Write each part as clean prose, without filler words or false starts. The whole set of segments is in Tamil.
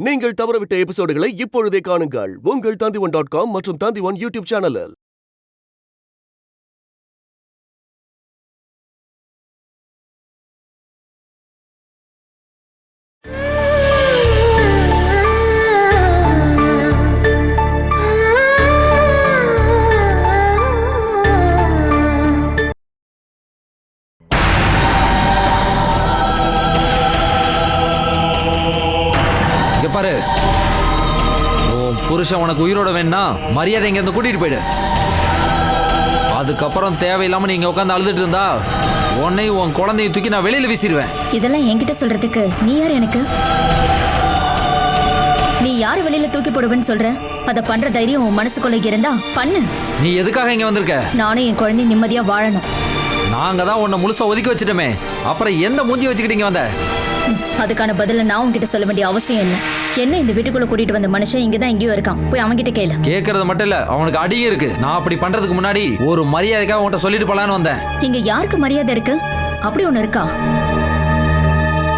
நீங்கள் தவறவிட்ட எபிசோடுகளை இப்பொழுதே காணுங்கள் உங்கள் Tandivan.com மற்றும் Tandivan யூடியூப் சேனலில். பாரு, உன் புருஷன் உனக்கு உயிரோட வேணா மரியாதை இங்க இருந்து கூட்டிட்டு போயிடு. அதுக்கப்புறம் தேவையில்லாம நீங்க உட்காந்து அழுதுட்டு இருந்தா உன்னையும் உன் குழந்தையை தூக்கி நான் வெளியில வீசிடுவேன். இதெல்லாம் என்கிட்ட சொல்றதுக்கு நீ யார்? எனக்கு நீ யாரு வெளியில தூக்கி போடுவேன்னு சொல்ற? அத பண்ற தைரியம் உன் மனசுக்குள்ள இருந்தா பண்ணு. நீ எதுக்காக இங்க வந்திருக்க? நானும் என் குழந்தையும் நிம்மதியா வாழணும். நாங்க தான் உன்னை முழுசா ஒதுக்கி வச்சுட்டோமே, அப்புறம் எந்த மூஞ்சி வச்சுக்கிட்டீங்க வந்த? அதுக்கான பதில நான் உன்கிட்ட சொல்ல வேண்டிய அவசியம் இல்லை. என்ன இந்த வீட்டுக்குள்ள கூட்டிட்டு வந்த மனுஷன் இங்கதான் எங்கேயோ இருக்கான், போய் அவன்கிட்ட கேளு. கேட்கறது மட்டும் இல்ல, அவனுக்கு அடியும் இருக்கு. நான் அப்படி பண்றதுக்கு முன்னாடி ஒரு மரியாதைக்காக உன்கிட்ட சொல்லிட்டு போலான்னு வந்தேன். இங்க யாருக்கு மரியாதை இருக்கு? அப்படி ஒண்ணு இருக்கா?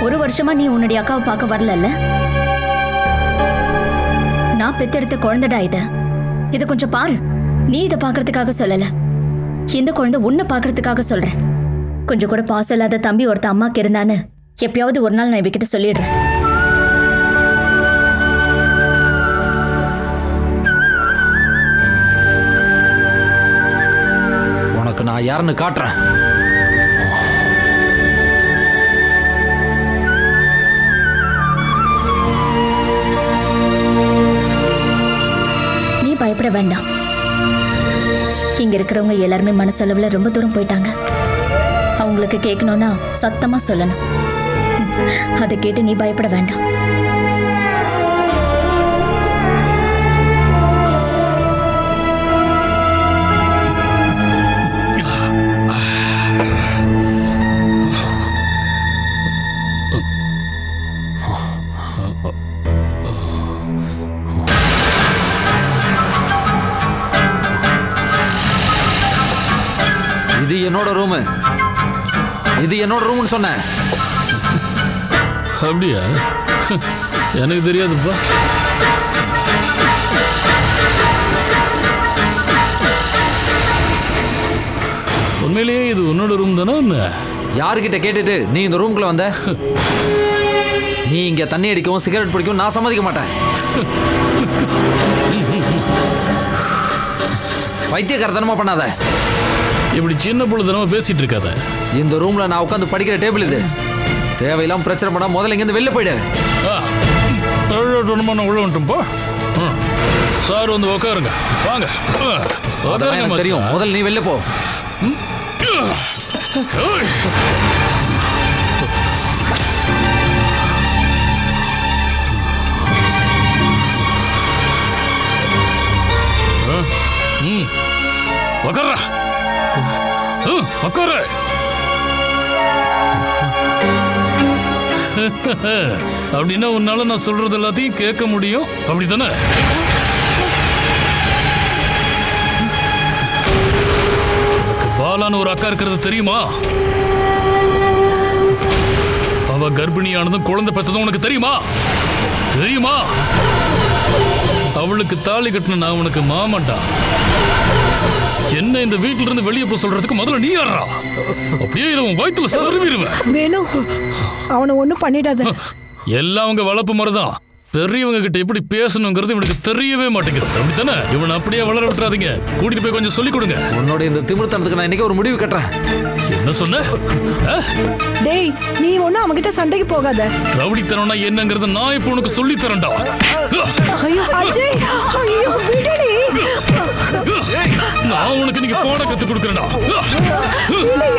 ஒரு வருஷமா நீ உன்னுடைய அக்காவை பார்க்க வரல. நான் பெத்தெடுத்த குழந்தைடா இத கொஞ்சம் பாரு. நீ இதை பாக்குறதுக்காக சொல்லல, இந்த குழந்தை உன்னை பாக்குறதுக்காக சொல்றேன். கொஞ்சம் கூட பாசம் இல்லாத தம்பி ஒருத்த அம்மாக்கு இருந்தான்னு எப்பயாவது ஒரு நாள் நான் இவகிட்ட சொல்லிடுறேன். உனக்கு நான் யாருன்னு காட்டுறேன். நீ பயப்பட வேண்டாம். இங்க இருக்கிறவங்க எல்லாருமே மனசளவுல ரொம்ப தூரம் போயிட்டாங்க. அவங்களுக்கு கேட்கணும்னா சத்தமா சொல்லணும். அதை கேட்டு நீ பயப்பட வேண்டாம். இது என்னோட ரூமு. இது என்னோட ரூம்னு சொன்னேன். அப்படியா? எனக்கு தெரியாதுப்பா. உண்மையிலேயே இது உன்னோட ரூம் தானே? யாருக்கிட்ட கேட்டுட்டு நீ இந்த ரூம்குள்ள வந்த? நீ இங்க தண்ணி அடிக்கவும் சிகரெட் பிடிக்கவும் நான் சம்மதிக்க மாட்டேன். வைத்தியக்காரத்தனமா பண்ணாத. இப்படி சின்ன பொழுதுனமா பேசிட்டு இருக்காத. இந்த ரூம்ல நான் உட்காந்து படிக்கிற டேபிள் இது. தேவையில்லாம பிரச்சனை பண்ணா முதல்ல இங்க இருந்து வெளில போயிடு. உள்ள வந்துட்டும்பா. சார் வந்து உட்காருங்க. வாங்க. எனக்கு தெரியும், முதல்ல நீ வெளில போ. உட்கார. உட்கார. அப்படின்னா உன்னால நான் சொல்றது எல்லாத்தையும் கேட்க முடியும், அப்படித்தானே? பாலான்னு ஒரு அக்கா இருக்கிறது தெரியுமா? அவ கர்ப்பிணியானதும் குழந்தை பெற்றதும் உனக்கு தெரியுமா? தெரியுமா? அவளுக்கு தாலி கட்டின நான் உனக்கு மாமாண்டா. என்ன இந்த வீட்டுல இருந்து வெளியே போய் சொல்றதுக்கு முதல்ல நீ யாரா? அப்படியே இதை உன் வயித்துல சருவிடுவேன். வேணும், அவனை ஒண்ணும் பண்ணிடாத. எல்லாம் அவங்க வளர்ப்பு முறைதான். பெரியவங்க கிட்ட எப்படி பேசணுங்கிறது இவனுக்கு தெரியவே மாட்டேங்குது, அப்படித்தானே? இவனை அப்படியே வளர விட்டுறாதீங்க. கூட்டிட்டு போய் கொஞ்சம் சொல்லி கொடுங்க. உன்னோட இந்த திமிர்த்தனத்துக்கு நான் இன்னைக்கு ஒரு முடிவு கட்டுறேன். என்ன சொன்ன? டேய், நீ ஒண்ணும் அவன்கிட்ட சண்டைக்கு போகாத. ரவுடித்தனம்னா என்னங்கிறத நான் இப்ப உனக்கு சொல்லி தரேன்டா. ஐயோ அஜய், ஐயோ விடுடி. நான் உனக்கு நீங்க பாட கத்து கொடுக்கறேன்டா.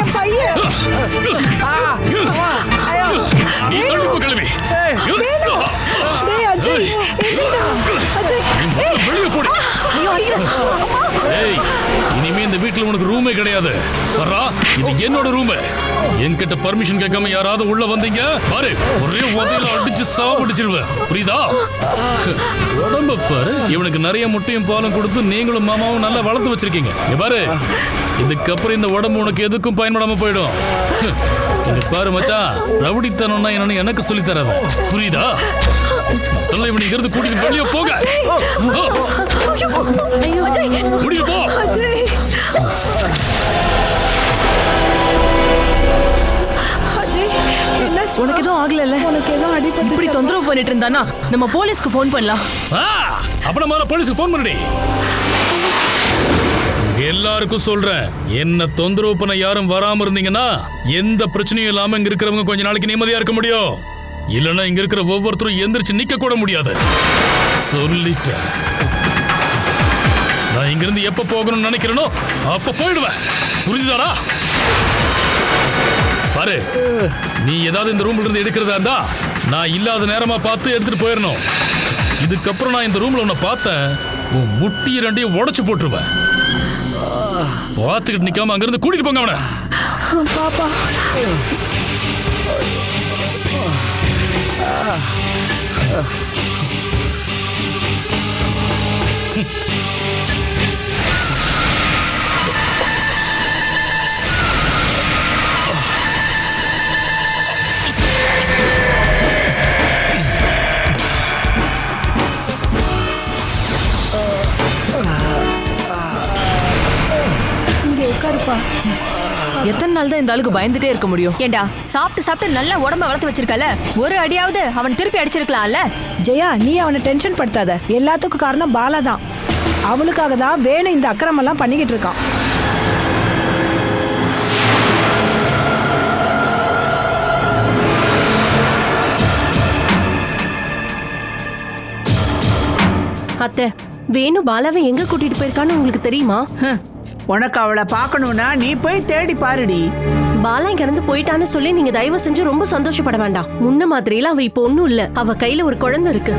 என் பையன். நீ தடுப்பு கிளவி. டேய் அஜய், எங்கடா? அஜய், வெளியே போடி. ஐயோ ஐயோ. ஏய், இனிமே இந்த வீட்டுல உனக்கு ரூமே கிடையாது. வர்றா, இது என்னோட ரூம். என்கிட்ட பர்மிஷன் கேட்காம யாராவது உள்ள வந்தீங்க பாரு, ஒரே உதையில அடிச்சு சாப்பிடுச்சிருவேன், புரியுதா? உடம்ப பாரு. இவனுக்கு நிறைய முட்டையும் பாலும் கொடுத்து நீங்களும் மாமாவும் நல்லா வளர்த்து வச்சிருக்கீங்க. பாரு, இதுக்கப்புறம் இந்த உடம்பு உனக்கு எதுக்கும் பயன்படாம போயிடும். பாரு மச்சான், ரவுடித்தனம்னா என்னன்னு எனக்கு சொல்லி தராத, புரியுதா? முதல்ல இவனை இங்க இருந்து கூட்டிட்டு வெளியே போக. கூட்டிட்டு போ. அஜய் அஜய் என்னாச்சு? உனக்கு எதுவும் ஆகல? உனக்கு ஏதோ அடிபட்டு இப்படி தொந்தரவு பண்ணிட்டு இருந்தானா நம்ம போலீஸ்க்கு ஃபோன் பண்ணலாம். அப்ப நம்ம போலீஸுக்கு ஃபோன் பண்ணி எல்லாருக்கும் சொல்றேன், என்ன தொந்தரவு பண்ண யாரும் வராம இருந்தீங்கன்னா எந்த பிரச்சனையும் இல்லாம இங்க இருக்கிறவங்க கொஞ்ச நாளைக்கு நிம்மதியா இருக்க முடியும். இல்லைன்னா இங்க இருக்கிற ஒவ்வொருத்தரும் எந்திரிச்சு நிக்க கூட முடியாது. சொல்லிட்டேன். நான் இங்க இருந்து எப்ப போகணும்னு நினைக்கிறேனோ அப்ப போயிடுவேன். புரிஞ்சுதாடா? பாரு, நீ ஏதாவது இந்த ரூம்ல இருந்து எடுக்கிறதா இருந்தா நான் இல்லாத நேரமா பார்த்து எடுத்துட்டு போயிடணும். இதுக்கப்புறம் நான் இந்த ரூம்ல உன்னை பார்த்தேன், உன் முட்டி ரெண்டையும் உடைச்சு போட்டுருவேன். பார்த்துக்கிட்டு நிக்காம அங்கிருந்து கூட்டிட்டு போங்க அவனை. பாப்பா இங்க உட்காருப்பா. எத்தனை நாள் தான் இந்த ஆளுக்கு பயந்துட்டே இருக்க முடியும்? ஏண்டா சாப்பிட்டு சாப்பிட்டு நல்லா உடம்ப வளர்த்து வச்சிருக்கல, ஒரு அடியாவது அவன் திருப்பி அடிச்சிருக்கலாம்ல. ஜெயா, நீ அவனை டென்ஷன் படுத்தாத. எல்லாத்துக்கும் காரணம் பாலா தான். அவளுக்காக தான் வேணும் இந்த அக்கிரமெல்லாம் பண்ணிக்கிட்டு இருக்கான். அத்தை, வேணு பாலாவை எங்க கூட்டிட்டு போயிருக்கான்னு உங்களுக்கு தெரியுமா? உனக்கு அவளை பார்க்கணும்னா நீ போய் தேடி பாருடி. பாலா இங்க இருந்து போயிட்டான்னு சொல்லி நீங்க தயவு செஞ்சு ரொம்ப சந்தோஷப்பட வேண்டாம். முன்ன மாதிரியில அவ இப்ப ஒண்ணும் இல்ல. அவ கையில ஒரு குழந்தை இருக்கு.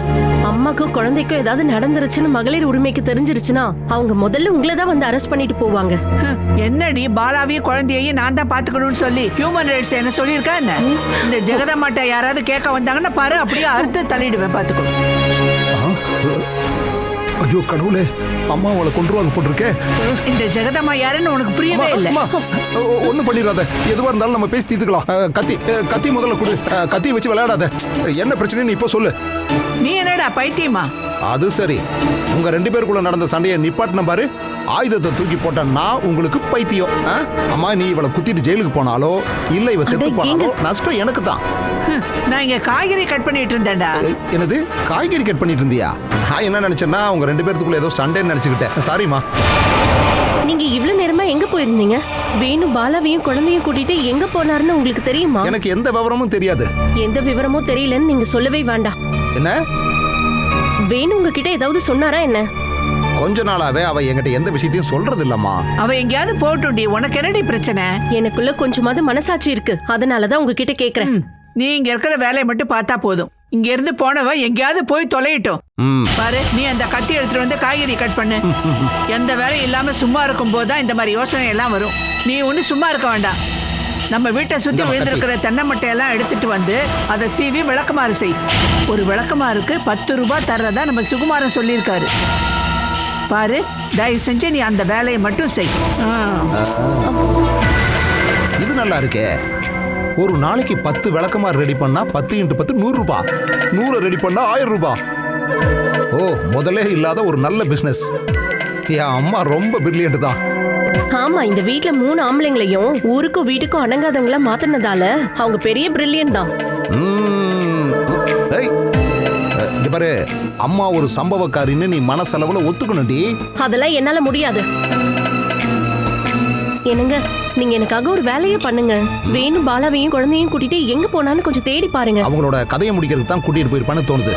அம்மாக்கும் குழந்தைக்கும் ஏதாவது நடந்துருச்சுன்னு மகளிர் உரிமைக்கு தெரிஞ்சிருச்சுன்னா அவங்க முதல்ல உங்களை தான் வந்து அரெஸ்ட் பண்ணிட்டு போவாங்க. என்னடி, பாலாவையும் குழந்தையையும் நான் தான் பாத்துக்கணும்னு சொல்லி ஹியூமன் ரைட்ஸ் என்ன சொல்லியிருக்கா என்ன? இந்த ஜெகதம்மாட்ட யாராவது கேட்க வந்தாங்கன்னா பாரு, அப்படியே அறுத்து தள்ளிடுவேன், பாத்துக்கோ. ஐயோ கடவுளே, அம்மா அவளை கொண்டுருவாங்க போட்டிருக்கேன். இந்த ஜெகதம்மா யாருன்னு உனக்கு புரியவே இல்லை. ஒண்ணும் பண்ணிடாத, எதுவா இருந்தாலும் நம்ம பேசி தீர்த்துக்கலாம். கத்தி முதல்ல கொடு. கத்தியை வச்சு விளையாடாத. என்ன பிரச்சனைன்னு இப்போ சொல்லு. நீ என்னடா பைத்தியமா? அது சரி, உங்க 2 பேருக்குள்ள நடந்த சண்டையை நிப்பாட்டின பாரு. ஆயுதத்தை தூக்கி போட்டா உங்களுக்கு பைத்தியம். அம்மா, நீ இவளை குத்திட்டு ஜெயிலுக்கு போனாலோ இல்ல இவ செத்து போனாலோ நஷ்டம் எனக்கு தான். நான் இங்க காய்கறி கட் பண்ணிட்டு இருந்தேன்டா. என்னது, காய்கறி கட் பண்ணிட்டு இருந்தியா? நான் என்ன நினைச்சேன்னா உங்க 2 பேருக்குள்ள ஏதோ சண்டைன்னு நினைச்சுக்கிட்டேன். சாரிமா. நீங்க இவ்வளவு நேரமா எங்க போயிருந்தீங்க? வேணு பாலாவையும் குழந்தையும் கூட்டிட்டு எங்க போனாருன்னு உங்களுக்கு தெரியுமா? எனக்கு எந்த விவரமும் தெரியாது. எந்த விவரமும் தெரியலன்னு நீங்க சொல்லவே வேண்டாம். என்ன? வேணு உங்ககிட்ட ஏதாவது சொன்னாரா என்ன? கொஞ்ச நாளாவே அவ என்கிட்ட எந்த விஷயத்தையும் சொல்றது இல்லம்மா. அவ எங்கேயாவது போட்டுண்டி, உனக்கு என்னடி பிரச்சனை? எனக்குள்ள கொஞ்சமாவது மனசாட்சி இருக்கு, அதனாலதான் உங்ககிட்ட கேக்குறேன். நீ இங்க இருக்கிற வேலையை மட்டும் பார்த்தா போதும். இங்க இருந்து போனவ எங்கேயாவது போய் தொலையிட்டோம். பாரு, நீ அந்த கத்தி எடுத்துட்டு வந்து காய்கறி கட் பண்ணு. எந்த வேலையும் இல்லாம சும்மா இருக்கும் போதுதான் இந்த மாதிரி யோசனை எல்லாம் வரும். நீ ஒண்ணு சும்மா இருக்க வேண்டாம். நம்ம வீட்டை சுத்தி விழுந்திருக்கிற தென்னை மட்டையெல்லாம் எடுத்துட்டு வந்து அதை சீவி விளக்குமாறு செய். ஒரு விளக்குமாருக்கு 10 ரூபாய் தர்றதா நம்ம சுகுமாரன் சொல்லியிருக்காரு. பாரு, தயவு செஞ்சு நீ அந்த வேலையை மட்டும் செய். இது நல்லா இருக்கே. ஒரு நாளைக்கு 10 விளக்கமாறு ரெடி பண்ணா 10 × 10 100 ரூபாய். 100 ரெடி பண்ணா 1000 ரூபாய். ஓ, முதலே இல்லாத ஒரு நல்ல பிசினஸ். என் அம்மா ரொம்ப பிரில்லியன்ட் தான். ஆமா, இந்த வீட்ல 3 ஆம்பளைங்களையும் ஊருக்கும் வீட்டுக்கும் அடங்காதவங்கள மாத்தினதால அவங்க பெரிய பிரில்லியன்ட் தான். பாரு, அம்மா ஒரு சம்பவக்காரின்னு நீ மனசளவுல ஒத்துக்கணும்டி. அதெல்லாம் என்னால முடியாது. என்னங்க, நீங்க எனக்காக ஒரு வேலையை பண்ணுங்க. வேணு பாலாவையும் குழந்தையும் கூட்டிட்டு எங்க போனான்னு கொஞ்சம் தேடி பாருங்க. அவங்களோட கதையை முடிக்கிறதுக்கு தான் கூட்டிட்டு போயிருப்பான்னு தோணுது.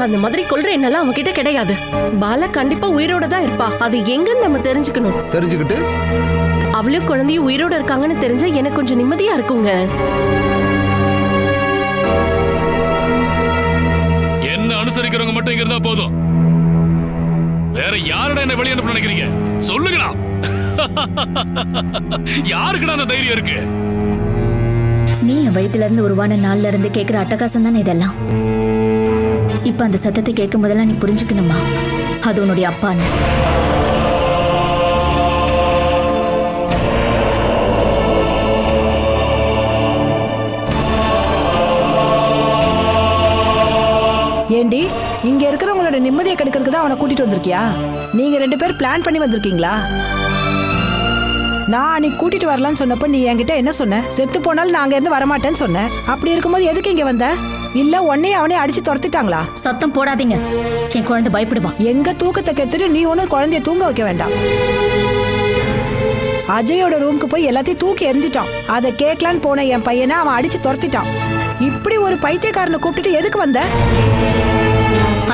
அந்த மாதிரி கொல்ற எண்ணெல்லாம் அவங்க கிட்ட கிடையாது. பாலா கண்டிப்பா உயிரோட தான் இருப்பா. அது எங்கன்னு நம்ம தெரிஞ்சுக்கணும். தெரிஞ்சுக்கிட்டு அவளும் குழந்தையும் உயிரோட இருக்காங்கன்னு தெரிஞ்சா எனக்கு கொஞ்சம் நிம்மதியா இருக்குங்க. என்ன அனுசரிக்கிறவங்க மட்டும் இங்க இருந்தா போதும். வேற யாரோட என்ன வெளியே அனுப்ப நினைக்கிறீங்க? சொல்லுங்கடா. யாருக்குடா அந்த தைரியம் இருக்கு? நீ என் வயித்துல இருந்து உருவான நாள்ல இருந்து கேக்குற அட்டகாசம் தானே இதெல்லாம். இப்ப அந்த சத்தத்தை கேட்கும் போதெல்லாம் நீ புரிஞ்சுக்கணுமா, அது உன்னுடைய அப்பான்னு. ஏண்டி இங்க இருக்கிறவங்களோட நிம்மதியை கெடுக்கிறதுக்கு தான் அவனை கூட்டிட்டு வந்திருக்கியா? நீங்க 2 பேர் பிளான் பண்ணி வந்திருக்கீங்களா? நான் அன்னைக்கு கூட்டிட்டு வரலான்னு சொன்னப்ப நீ என்கிட்ட என்ன சொன்ன? செத்து போனாலும் நான் அங்க இருந்து வரமாட்டேன்னு சொன்னேன். அப்படி இருக்கும்போது எதுக்கு இங்க வந்த? இல்ல உன்னையும் அவனையும் அடிச்சு துரத்திட்டாங்களா? சத்தம் போடாதீங்க, என் குழந்தை பயப்படுவான். எங்க தூக்கத்தை கெடுத்துட்டு நீ ஒன்னும் குழந்தைய தூங்க வைக்க வேண்டாம். அஜயோட ரூமுக்கு போய் எல்லாத்தையும் தூக்கி எரிஞ்சிட்டான். அதை கேட்கலான்னு போன என் பையனை அவன் அடிச்சு துரத்திட்டான். இப்படி ஒரு பைத்தியக்காரனை கூப்பிட்டுட்டு எதுக்கு வந்த?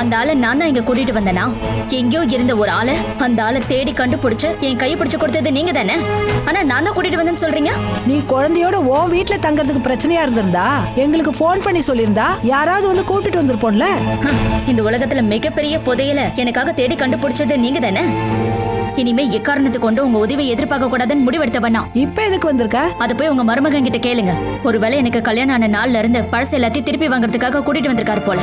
அந்த ஆளை நான் தான் இங்க கூட்டிட்டு வந்தேனா? எங்கேயோ இருந்த ஒரு ஆளை அந்த ஆளை தேடி கண்டுபிடிச்சு என் கையை பிடிச்சு கொடுத்தது நீங்க தானே. ஆனா நான் தான் கூட்டிட்டு வந்தேன்னு சொல்றீங்க. நீ குழந்தையோட உன் வீட்டுல தங்கறதுக்கு பிரச்சனையா இருந்திருந்தா எங்களுக்கு போன் பண்ணி சொல்லியிருந்தா யாராவது வந்து கூட்டிட்டு வந்திருப்போம்ல. இந்த உலகத்துல மிகப்பெரிய புதையல எனக்காக தேடி கண்டுபிடிச்சது நீங்க தானே. இனிமே எக்காரணத்தை கொண்டு உங்க உதவியை எதிர்பார்க்க கூடாதுன்னு முடிவெடுத்தவனா. இப்ப எதுக்கு வந்திருக்க? அதை போய் உங்க மருமகன் கிட்ட கேளுங்க. ஒருவேளை எனக்கு கல்யாணம் ஆன நாள்ல இருந்து பழசு எல்லாத்தையும் திருப்பி வாங்குறதுக்காக கூட்டிட்டு வந்திருக்காரு போல.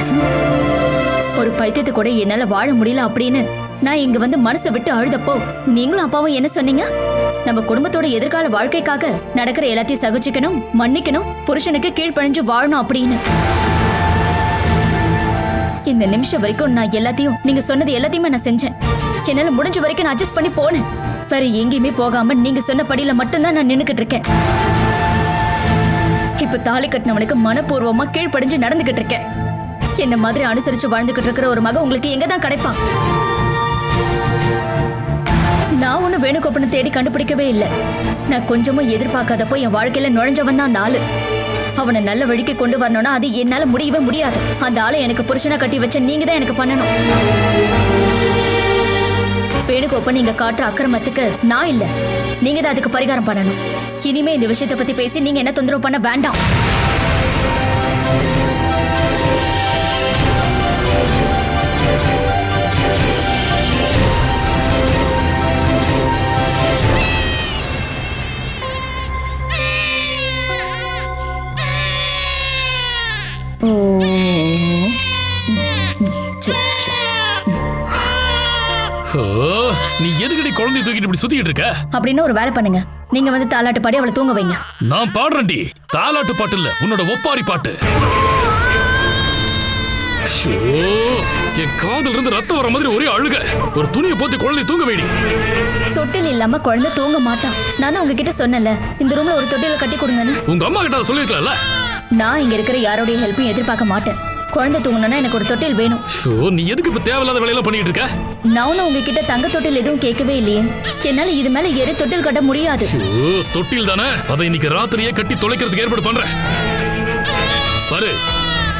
ஒரு பைத்தியத்தை கூட என்னால வாழ முடியல அப்படின்னு நான் இங்க வந்து மனசை விட்டு அழுதப்போ நீங்களும் அப்பாவும் என்ன சொன்னீங்க? நம்ம குடும்பத்தோட எதிர்கால வாழ்க்கைக்காக நடக்கிற எல்லாத்தையும் சகிச்சுக்கணும், மன்னிக்கணும், புருஷனுக்கு கீழ்ப்பணிஞ்சு வாழணும் அப்படின்னு. இந்த நிமிஷம் வரைக்கும் நான் எல்லாத்தையும் நீங்க சொன்னது எல்லாத்தையுமே நான் செஞ்சேன். என்னால முடிஞ்ச வரைக்கும் நான் அட்ஜஸ்ட் பண்ணி போனேன். வேற எங்கேயுமே போகாம நீங்க சொன்ன படியில மட்டும்தான் நான் நின்னுக்கிட்டு இருக்கேன். இப்ப தாலி கட்டினவனுக்கு மனப்பூர்வமா கீழ்ப்படிஞ்சு நடந்துகிட்டு இருக்கேன். என்ன மாதிரி அனுசரிச்சு வாழ்ந்துகிட்டு இருக்கிற ஒரு மகன் உங்களுக்கு எங்கதான் கிடைப்பான்? நான் ஒண்ணு வேணுகோப்பனை தேடி கண்டுபிடிக்கவே இல்லை. நான் கொஞ்சமும் எதிர்பார்க்காதப்போ என் வாழ்க்கையில நுழைஞ்சவன் தான் அந்த ஆளு. அவனை நல்ல வழிக்கு கொண்டு வரணும்னா அது என்னால முடியவே முடியாது. அந்த ஆளை எனக்கு புருஷனா கட்டி வச்ச நீங்க தான் எனக்கு பண்ணணும். வேணுகோப்பன் நீங்க காட்டுற அக்கிரமத்துக்கு நான் இல்ல, நீங்க தான் அதுக்கு பரிகாரம் பண்ணணும். இனிமே இந்த விஷயத்தை பத்தி பேசி நீங்க என்ன தொந்தரவு பண்ண வேண்டாம். நீ எதுக்கடி குழந்தைய தூக்கிட்டு இப்படி சுத்திட்டு இருக்க? அப்படின்னு ஒரு வேலை பண்ணுங்க. நீங்க வந்து தாலாட்டு பாடி அவளை தூங்க வைங்க. நான் பாடுறேன்டி. தாலாட்டு பாட்டு இல்ல, உன்னோட ஒப்பாரி பாட்டு. என் காதல இருந்து ரத்தம் வர மாதிரி ஒரே அழுக. ஒரு துணியை போத்தி குழந்தைய தூங்க வைடி. தொட்டில் இல்லாம குழந்தை தூங்க மாட்டான். நான் தான் உங்ககிட்ட சொன்னல இந்த ரூம்ல ஒரு தொட்டில கட்டி கொடுங்கன்னு. உங்க அம்மா கிட்ட சொல்லிருக்கல. நான் இங்க இருக்கிற யாரோடைய ஹெல்ப்பையும் எதிர்பார்க்க மாட்டேன். குழந்தை தூங்கணும்னா எனக்கு ஒரு தொட்டில் வேணும். நீ எதுக்கு இப்ப தேவையில்லாத வேலையெல்லாம் பண்ணிட்டு இருக்க? நான் உங்ககிட்ட தங்க தொட்டில் எதுவும் கேட்கவே இல்லையே. என்னால இது மேல ஏறி தொட்டில் கட்ட முடியாது. தொட்டில் தானே, அதை இன்னைக்கு ராத்திரியே கட்டி தொலைக்கிறதுக்கு ஏற்பாடு பண்றேன். பாரு,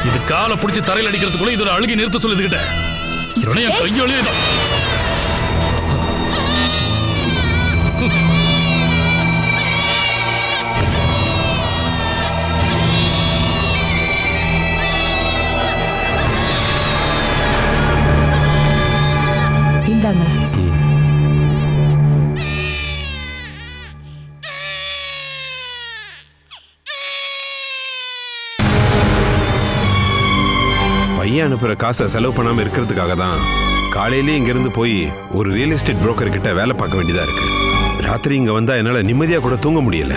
இது காலை பிடிச்சி தரையில் அடிக்கிறதுக்குள்ள இதோட அழுகி நிறுத்த சொல்லுதுகிட்ட. என் கையோலே தான். இந்தாங்க. பையன் அனுப்புற காசை செலவு பண்ணாம இருக்கிறதுக்காக தான் காலையிலே இங்கிருந்து போய் ஒரு ரியல் எஸ்டேட் புரோக்கர் கிட்ட வேலை பார்க்க வேண்டியதா இருக்கு. ராத்திரி இங்க வந்தா என்னால நிம்மதியா கூட தூங்க முடியல.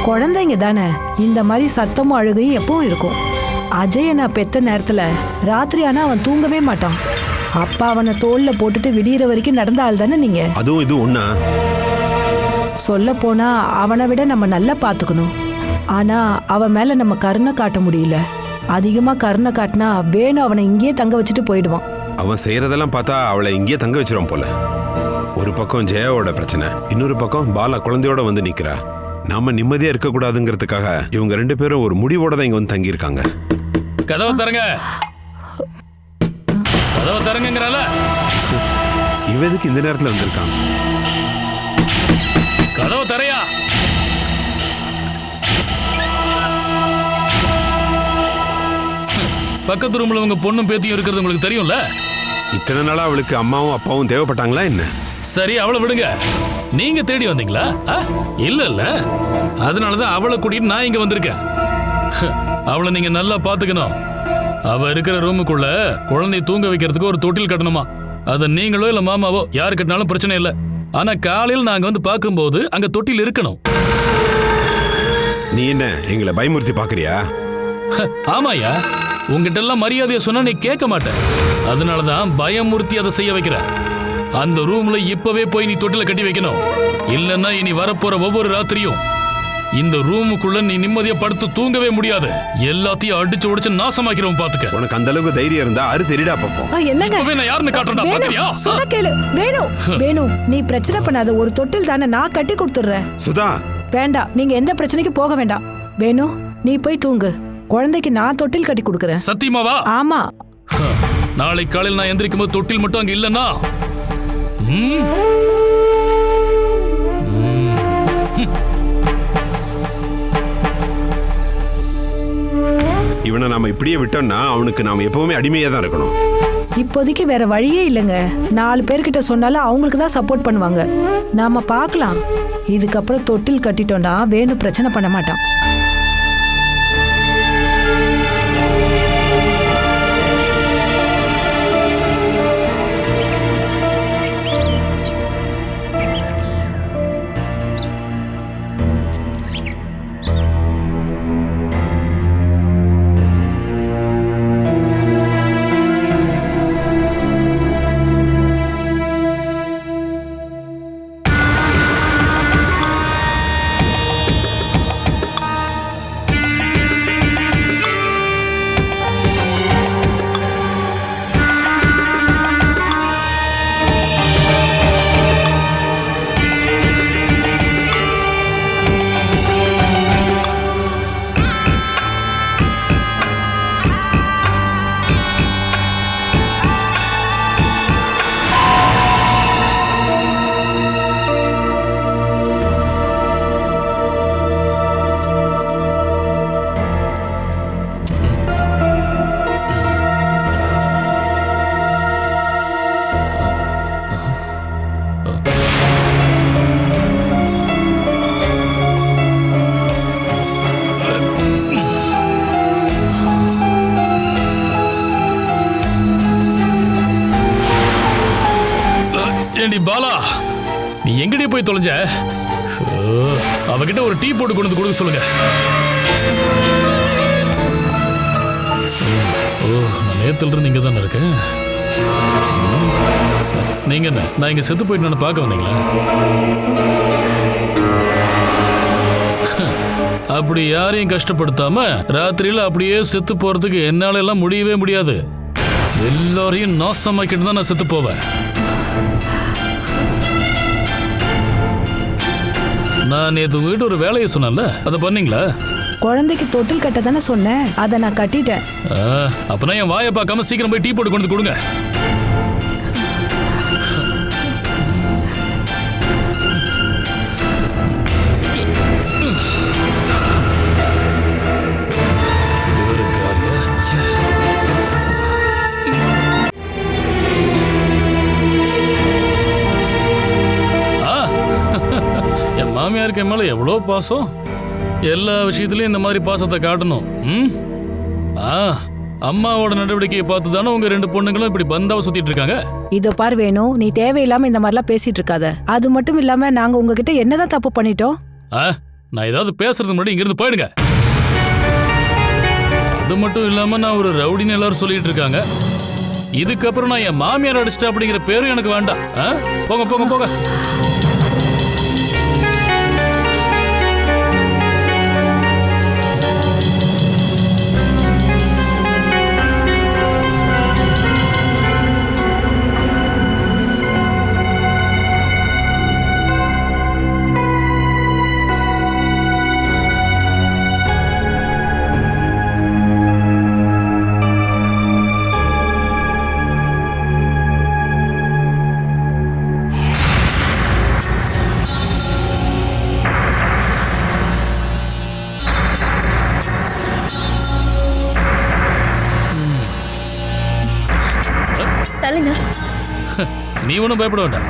குழந்தைங்க தானே, இந்த மாதிரி சத்தமும் அழுகையும் எப்பவும் இருக்கும். அஜய நான் பெத்த நேரத்துல ராத்திரி ஆனா அவன் தூங்கவே மாட்டான். அப்பா அவனை தோல்ல போட்டுட்டு விடியற வரைக்கும் நடந்த ஆள் தானே நீங்க. அதுவும் இது ஒண்ணா? சொல்ல போனா அவனை விட நம்ம நல்லா பாத்துக்கணும். ஆனா அவன் மேல நம்ம கருணை காட்ட முடியல. அதிகமா கருணை காட்டினா வேணு அவனை இங்கேயே தங்க வச்சுட்டு போயிடுவான். அவன் செய்யறதெல்லாம் பார்த்தா அவளை இங்கேயே தங்க வச்சிருவான் போல. ஒரு பக்கம் ஜெயாவோட பிரச்சனை, இன்னொரு பக்கம் பாலா குழந்தையோட வந்து நிக்கிறா. நாம நிம்மதியா இருக்க கூடாதுங்கிறதுக்காக இவங்க 2 பேரும் ஒரு முடிவோட தான் இங்க வந்து தங்கி இருக்காங்க. கதவை தரங்க, கதவை தரங்கங்கறால. இவ எதுக்கு இந்த நேரத்துல வந்திருக்கான்? கதவை தரையா. பக்கத்து ரூம்ல உங்க பொண்ணும் பேத்தியும் இருக்கிறது உங்களுக்கு தெரியும்ல. இத்தனை நாளா அவளுக்கு அம்மாவும் அப்பாவும் தேவைப்பட்டாங்களா என்ன? சரி, அவளை விடுங்க. நீங்க தேடி வந்தீங்களா? இல்ல இல்ல, அதனாலதான் அவளை கூட்டிட்டு நான் இங்க வந்திருக்கேன். அவளை நீங்க நல்லா பாத்துக்கணும். அவ இருக்கிற ரூமுக்குள்ள குழந்தைய தூங்க வைக்கிறதுக்கு ஒரு தொட்டில் கட்டணுமா. அதை நீங்களோ இல்ல மாமாவோ யாரு கட்டினாலும் பிரச்சனை இல்லை. ஆனா காலையில் நாங்க வந்து பார்க்கும்போது அங்க தொட்டில் இருக்கணும். நீ என்ன எங்களை பயமுறுத்தி பாக்குறியா? ஆமாயா, உங்ககிட்ட எல்லாம் மரியாதையை சொன்னா நீ கேட்க மாட்ட. அதனாலதான் பயமுறுத்தி அதை செய்ய வைக்கிற. அந்த ரூம்ல இப்பவே போய் நீ தொட்டில கட்டி வைக்கணும். இல்லன்னா இனி வரப்போற ஒவ்வொரு ராத்திரியும் இந்த ரூமுக்குள்ள நீ நிம்மதியா படுத்து தூங்கவே முடியாது. எல்லாத்தையும் அடிச்சு உடைச்சு நாசமாக்கிறவன் பாத்துக்க. உனக்கு அந்த அளவுக்கு தைரியம் இருந்தா அரு தெரிடா பாப்போம். என்னங்க நான் யாருன்னு காட்டுறேன்டா, பாக்குறியா? சொன்ன கேளு. வேணும் நீ பிரச்சனை பண்ணாத. ஒரு தொட்டில் தானே, நான் கட்டி கொடுத்துறேன். சுதா வேண்டாம், நீங்க எந்த பிரச்சனைக்கு போக வேண்டாம். வேணும் நீ போய் தூங்கு. குழந்தைக்கு நான் தொட்டில் கட்டி கொடுக்கறேன். சத்தியமாவா? ஆமா. நாளை காலையில் நான் எந்திரிக்கும் போது தொட்டில் மட்டும் அங்க இல்லன்னா இவனை நாம இப்படியே விட்டோம்னா அவனுக்கு நாம எப்பவுமே அடிமையா தான் இருக்கணும். இப்போதைக்கு வேற வழியே இல்லைங்க. 4 பேர்கிட்ட சொன்னாலும் அவங்களுக்கு தான் சப்போர்ட் பண்ணுவாங்க. நாம பார்க்கலாம். இதுக்கப்புறம் தொட்டில் கட்டிட்டோம்னா வேணும் பிரச்சனை பண்ண மாட்டான். பாலா, நீ எங்கடி போய் தொலைஞ்ச? அவகிட்ட ஒரு டீ போட்டு கொண்டு வந்து கொடுக்க சொல்லுங்க. நான் நேத்துல இருந்து இங்க தானே இருக்கேன். நீங்க என்ன, நான் இங்க செத்து போயிட்டு நான் பார்க்க வந்தீங்களா? அப்படி யாரையும் கஷ்டப்படுத்தாம ராத்திரியில அப்படியே செத்து போறதுக்கு என்னால எல்லாம் முடியவே முடியாது. எல்லாரையும் நாசமாக்கிட்டு தான் நான் செத்து போவேன். நான் நேற்று உங்ககிட்ட ஒரு வேலையை சொன்னேன்ல, அதை பண்ணீங்களா? குழந்தைக்கு தொட்டில் கட்ட தானே சொன்னேன், அதை நான் கட்டிட்டேன். அப்பனா என் வாயை பார்க்காம சீக்கிரம் போய் டீ போட்டு கொண்டு கொடுங்க. மாமியாருக்கு என் மேல எவ்வளோ பாசம். எல்லா விஷயத்திலயும் இந்த மாதிரி பாசத்தை காட்டணும். அம்மாவோட நடவடிக்கையை பார்த்து தானே உங்க 2 பொண்ணுங்களும் இப்படி பந்தாவை சுத்திட்டு இருக்காங்க. இதோ பார் வேணும், நீ தேவையில்லாம இந்த மாதிரிலாம் பேசிட்டு இருக்காத. அது மட்டும் இல்லாம நாங்க உங்ககிட்ட என்னதான் தப்பு பண்ணிட்டோம்? நான் ஏதாவது பேசுறதுக்கு முன்னாடி இங்கிருந்து போயிடுங்க. அது மட்டும் இல்லாம நான் ஒரு ரவுடின்னு எல்லாரும் சொல்லிட்டு இருக்காங்க. இதுக்கப்புறம் நான் என் மாமியார் அடிச்சிட்டா அப்படிங்கிற பேரும் எனக்கு வேண்டாம். போங்க போங்க போங்க. நீ ஒன்றும் பயப்பட வேண்டாம்.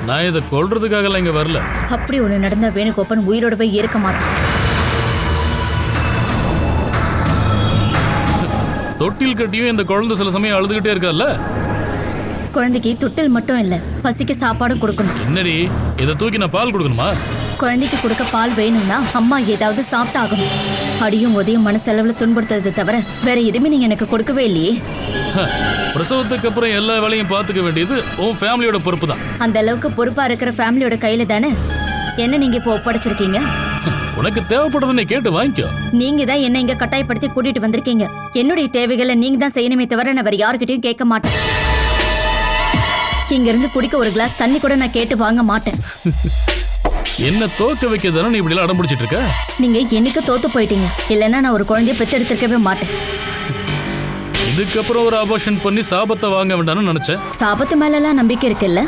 நான் இதை கொல்றதுக்காக இங்க வரல. அப்படி ஒண்ணு நடந்தா வேணுகோப்பன் உயிரோட போய் இருக்க மாட்டான். தொட்டில் கட்டியும் இந்த குழந்தை சில சமயம் அழுதுகிட்டே இருக்கல்ல. குழந்தைக்கு தொட்டில் மட்டும் இல்ல, பசிக்கு சாப்பாடும் கொடுக்கணும். என்னடி, இதை தூக்கி நான் பால் கொடுக்கணுமா? குழந்தைக்கு கொடுக்க பால் வேணும்னா அம்மா ஏதாவது சாப்பிட்டாகணும். அடியும் உதயம் மனசளவுல துன்புறுத்ததை தவிர வேற எதுவுமே நீங்க எனக்கு கொடுக்கவே இல்லையே. பிரசவத்துக்கு அப்புறம் எல்லா வேலையும் பார்த்துக்க வேண்டியது உன் ஃபேமிலியோட பொறுப்பு தான். அந்த அளவுக்கு பொறுப்பா இருக்கிற ஃபேமிலியோட கையில தானே என்ன நீங்க இப்போ ஒப்படைச்சிருக்கீங்க. உனக்கு தேவைப்படுறதை கேட்டு வாங்கிக்கோ. நீங்க தான் என்ன இங்க கட்டாயப்படுத்தி கூட்டிட்டு வந்திருக்கீங்க. என்னுடைய தேவைகளை நீங்க தான் செய்யணுமே தவிர நான் வேற யாருக்கிட்டையும் கேட்க மாட்டேன். இங்க இருந்து குடிக்க ஒரு கிளாஸ் தண்ணி கூட நான் கேட்டு வாங்க மாட்டேன். என்ன தோக்க வைக்கிறதானே நீ இப்படி எல்லாம் அடம் பிடிச்சிட்டு இருக்க? நீங்க என்னைக்கு தோத்து போயிட்டீங்க. இல்லைன்னா நான் ஒரு குழந்தைய பெத்து எடுத்திருக்கவே மாட்டேன். இதுக்கப்புறம் ஒரு அபார்ஷன் பண்ணி சாபத்தை வாங்க வேண்டாம்னு நினைச்சேன். சாபத்து மேலெல்லாம் நம்பிக்கை இருக்குல்ல?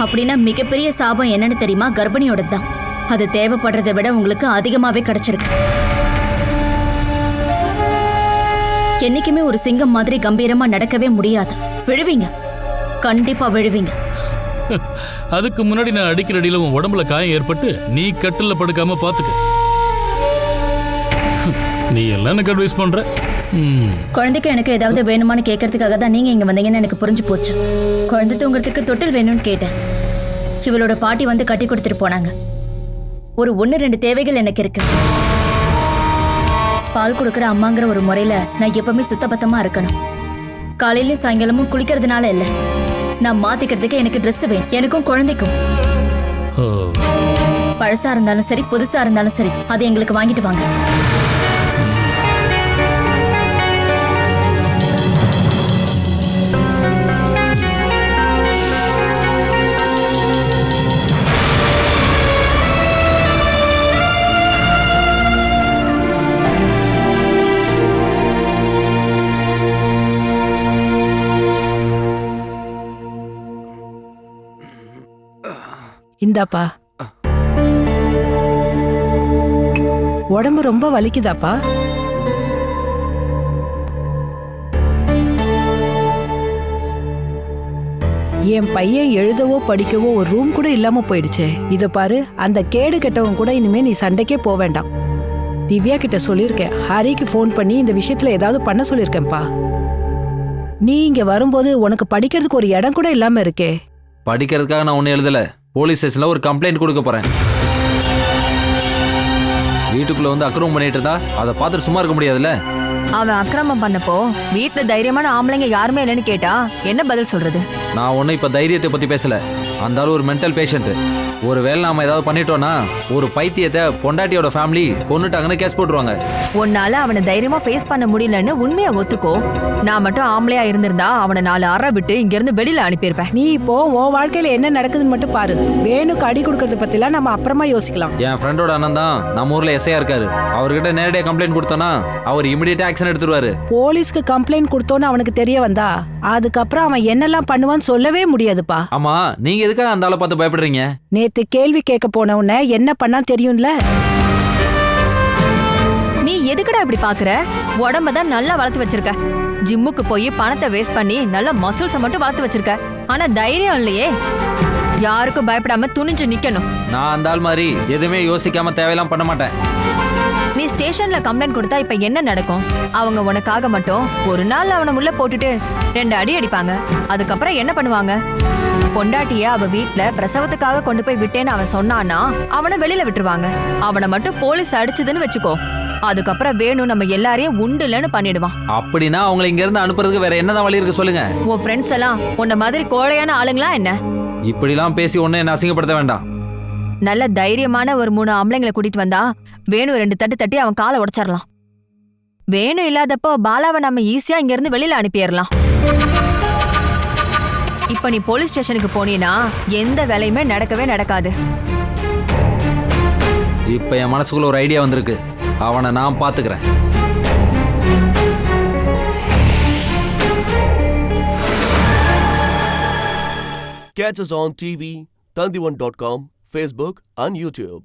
அப்படின்னா மிகப்பெரிய சாபம் என்னன்னு தெரியுமா? கர்ப்பிணியோட தான். அது தேவைப்படுறதை விட உங்களுக்கு அதிகமாவே கிடைச்சிருக்கு. என்னைக்குமே ஒரு சிங்கம் மாதிரி கம்பீரமா நடக்கவே முடியாது. விழுவீங்க, கண்டிப்பா விழுவீங்க. அதுக்கு முன்னாடி நான் அடிக்கிற அடியில உன் உடம்புல காயம் ஏற்பட்டு நீ கட்டில படுக்காம பாத்துக்க. நீ எல்லாம் எனக்கு அட்வைஸ் பண்ற. குழந்தைக்கு எனக்கு ஏதாவது வேணுமான்னு கேட்கறதுக்காக தான் நீங்க இங்க வந்தீங்கன்னு எனக்கு புரிஞ்சு போச்சு. குழந்தை தூங்குறதுக்கு தொட்டில் வேணும்னு கேட்டேன். இவளோட பாட்டி வந்து கட்டி கொடுத்துட்டு போனாங்க. ஒரு 1-2 தேவைகள் எனக்கு இருக்கு. பால் கொடுக்குற அம்மாங்கிற ஒரு முறையில நான் எப்பவுமே சுத்தபத்தமா இருக்கணும். காலையிலயும் சாயங்காலமும் குளிக்கிறதுனால இல்ல, நான் மாத்திக்கிறதுக்கு எனக்கு ட்ரெஸ் வேணும். எனக்கும் குழந்தைக்கும். பழசா இருந்தாலும் சரி புதுசா இருந்தாலும் சரி அதை எங்களுக்கு வாங்கிட்டு வாங்க. இந்தாப்பா. உடம்பு ரொம்ப வலிக்குதாப்பா? என் பையன் எழுதவோ படிக்கவோ ஒரு ரூம் கூட இல்லாம போயிடுச்சே. இத பாரு, அந்த கேடு கெட்டவன் கூட இனிமே நீ சண்டைக்கே போக வேண்டாம். திவ்யா கிட்ட சொல்லியிருக்கேன். ஹரிக்கு ஃபோன் பண்ணி இந்த விஷயத்துல ஏதாவது பண்ண சொல்லியிருக்கேன்ப்பா. நீ இங்க வரும்போது உனக்கு படிக்கிறதுக்கு ஒரு இடம் கூட இல்லாம இருக்கே. படிக்கிறதுக்காக நான் ஒன்றும் எழுதலை. போலீஸ் ஸ்டேஷனில் ஒரு கம்ப்ளைண்ட் கொடுக்க போகிறேன். வீட்டுக்குள்ளே வந்து அக்கிரமம் பண்ணிட்டு இருந்தா அதை பார்த்துட்டு சும்மா இருக்க முடியாதுல்ல. அவன் அக்கிரமம் பண்ணப்போ வீட்டுல தைரியமான ஆம்பளைங்க யாருமே இல்லைன்னு கேட்டா என்ன பதில் சொல்றது? நான் ஒன்றும் இப்போ தைரியத்தை பற்றி பேசலை. அந்த ஆள் ஒரு மென்டல் பேஷண்ட்டு. ஒரு வேளை நாம ஏதாவது பண்ணிட்டோம்னா ஒரு பைத்தியத்தை பொண்டாட்டியோட ஃபேமிலி கொன்னுட்டாங்கன்னு கேஸ் போட்டுருவாங்க. உன்னால அவனை தைரியமா ஃபேஸ் பண்ண முடியலன்னு உண்மையா ஒத்துக்கோ. நான் மட்டும் ஆம்பளையா இருந்திருந்தா அவனை 4 அறை விட்டு இங்க இருந்து வெளியில அனுப்பியிருப்பேன். நீ இப்போ உன் வாழ்க்கையில என்ன நடக்குதுன்னு மட்டும் பாரு. வேணுக்கு அடி கொடுக்கறத பத்திலாம் நம்ம அப்புறமா யோசிக்கலாம். என் ஃப்ரெண்டோட அண்ணன் தான் நம்ம ஊர்ல எஸ்ஐயா இருக்காரு. அவர்கிட்ட நேரடியாக கம்ப்ளைண்ட் கொடுத்தோன்னா அவர் இமிடியேட்டா ஆக்ஷன் எடுத்துருவாரு. போலீஸ்க்கு கம்ப்ளைண்ட் கொடுத்தோன்னு அவனுக்கு தெரிய வந்தா அதுக்கப்புறம் அவன் என்னெல்லாம் பண்ணுவான்னு சொல்லவே முடியாதுப்பா. ஆமா, நீங்க எதுக்காக அந்த ஆளை பார்த்து பயப்படுறீங்க? நேத்து கேள்வி கேட்க போனவன என்ன பண்ணா தெரியும்ல. நீ எதுக்குடா இப்படி பாக்குற? உடம்பதான் நல்லா வளர்த்து வச்சிருக்க. ஜிம்முக்கு போய் பணத்தை வேஸ்ட் பண்ணி நல்ல மசில்ஸை மட்டும் வளர்த்து வச்சிருக்க. ஆனா தைரியம் இல்லையே. யாருக்கும் பயப்படாம துணிஞ்சு நிக்கணும். நான் அந்த ஆள் மாதிரி எதுவுமே யோசிக்காம தேவையெல்லாம் பண்ண மாட்டேன். நீ ஸ்டேஷன்ல கம்ப்ளைண்ட் கொடுத்தா இப்ப என்ன நடக்கும்? அவங்க உனக்காக மட்டும் ஒரு நாள் அவனை உள்ள போட்டுட்டு 2 அடி அடிப்பாங்க. அதுக்கப்புறம் என்ன பண்ணுவாங்க? பொண்டாட்டிய அவ வீட்ல பிரசவத்துக்காக கொண்டு போய் விட்டேன்னு அவன் சொன்னானா அவனை வெளியில விட்டுருவாங்க. அவனை மட்டும் போலீஸ் அடிச்சதுன்னு வச்சுக்கோ, அதுக்கப்புறம் வேணும் நம்ம எல்லாரையும் உண்டுலன்னு பண்ணிடுவான். அப்படின்னா அவங்களை இங்க இருந்து அனுப்புறதுக்கு வேற என்னதான் வழி இருக்கு சொல்லுங்க. உன் ஃப்ரெண்ட்ஸ் எல்லாம் உன்ன மாதிரி கோழையான ஆளுங்களா என்ன? இப்படிலாம் பேசி ஒன்னும் என்ன அசிங்கப்படுத்த வேண்டாம். நல்ல தைரியமான ஒரு 3 ஆம்பளைங்களை கூட்டிட்டு வந்தா வேணும் 2 தட்டு தட்டி அவன் காலை உடைச்சிடலாம். வேணும் இல்லாதப்போ பாலாவை நம்ம ஈஸியா இங்க இருந்து வெளியில அனுப்பிடலாம். இப்ப நீ போலீஸ் ஸ்டேஷனுக்கு போனீனா எந்த வேலையுமே நடக்கவே நடக்காது. இப்ப என் மனசுக்குள்ள ஒரு ஐடியா வந்திருக்கு. அவனை நான் பாத்துக்கிறேன். Catch us on TV, Tandivan.com, Facebook and YouTube.